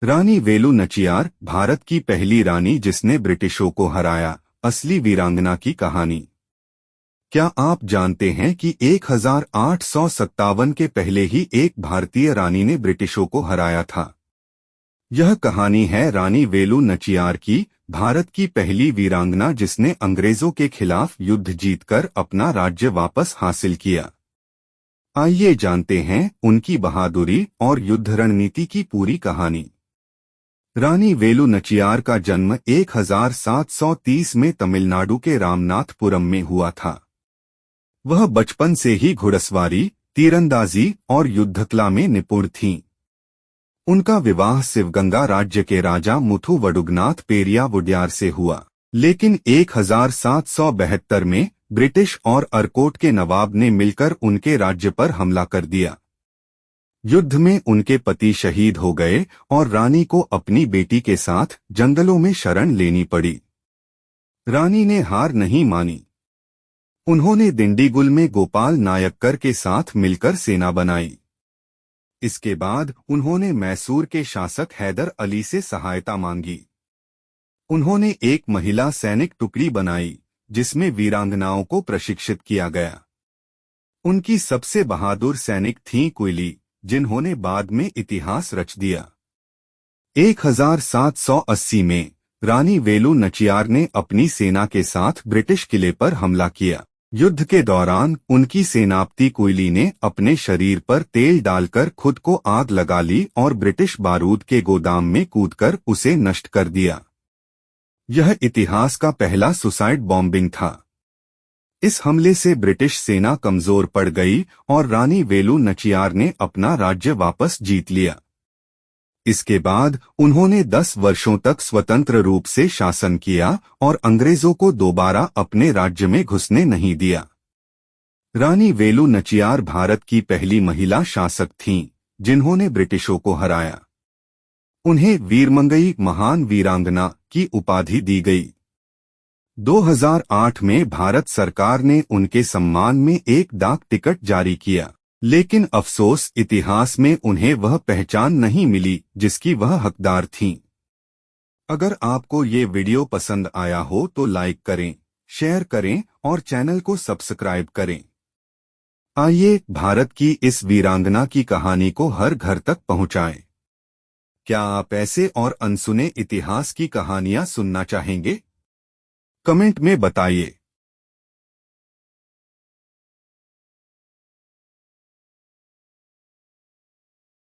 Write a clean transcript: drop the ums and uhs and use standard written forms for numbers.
रानी वेलु नचियार, भारत की पहली रानी जिसने ब्रिटिशों को हराया, असली वीरांगना की कहानी। क्या आप जानते हैं कि 1857 के पहले ही एक भारतीय रानी ने ब्रिटिशों को हराया था। यह कहानी है रानी वेलु नचियार की, भारत की पहली वीरांगना जिसने अंग्रेजों के खिलाफ युद्ध जीतकर अपना राज्य वापस हासिल किया। आइए जानते हैं उनकी बहादुरी और युद्ध रणनीति की पूरी कहानी। रानी वेलु नचियार का जन्म 1730 में तमिलनाडु के रामनाथपुरम में हुआ था। वह बचपन से ही घुड़सवारी, तीरंदाजी और युद्धकला में निपुण थीं। उनका विवाह शिवगंगा राज्य के राजा मुथु वडुगनाथ पेरिया वुड्यार से हुआ, लेकिन 1772 में ब्रिटिश और अरकोट के नवाब ने मिलकर उनके राज्य पर हमला कर दिया। युद्ध में उनके पति शहीद हो गए और रानी को अपनी बेटी के साथ जंगलों में शरण लेनी पड़ी। रानी ने हार नहीं मानी। उन्होंने दिंडीगुल में गोपाल नायक्कर के साथ मिलकर सेना बनाई। इसके बाद उन्होंने मैसूर के शासक हैदर अली से सहायता मांगी। उन्होंने एक महिला सैनिक टुकड़ी बनाई जिसमें वीरांगनाओं को प्रशिक्षित किया गया। उनकी सबसे बहादुर सैनिक थीं कुइली, जिन्होंने बाद में इतिहास रच दिया। 1780 में रानी वेलु नचियार ने अपनी सेना के साथ ब्रिटिश किले पर हमला किया। युद्ध के दौरान उनकी सेनापति कुइली ने अपने शरीर पर तेल डालकर खुद को आग लगा ली और ब्रिटिश बारूद के गोदाम में कूदकर उसे नष्ट कर दिया। यह इतिहास का पहला सुसाइड बॉम्बिंग था। इस हमले से ब्रिटिश सेना कमजोर पड़ गई और रानी वेलु नचियार ने अपना राज्य वापस जीत लिया। इसके बाद उन्होंने 10 वर्षों तक स्वतंत्र रूप से शासन किया और अंग्रेजों को दोबारा अपने राज्य में घुसने नहीं दिया। रानी वेलु नचियार भारत की पहली महिला शासक थीं, जिन्होंने ब्रिटिशों को हराया। उन्हें वीरमंगई, महान वीरांगना की उपाधि दी गई। 2008 में भारत सरकार ने उनके सम्मान में एक डाक टिकट जारी किया, लेकिन अफसोस इतिहास में उन्हें वह पहचान नहीं मिली जिसकी वह हकदार थीं। अगर आपको ये वीडियो पसंद आया हो तो लाइक करें, शेयर करें और चैनल को सब्सक्राइब करें। आइए भारत की इस वीरांगना की कहानी को हर घर तक पहुंचाएं। क्या आप ऐसे और अनसुने इतिहास की कहानियां सुनना चाहेंगे? कमेंट में बताइए।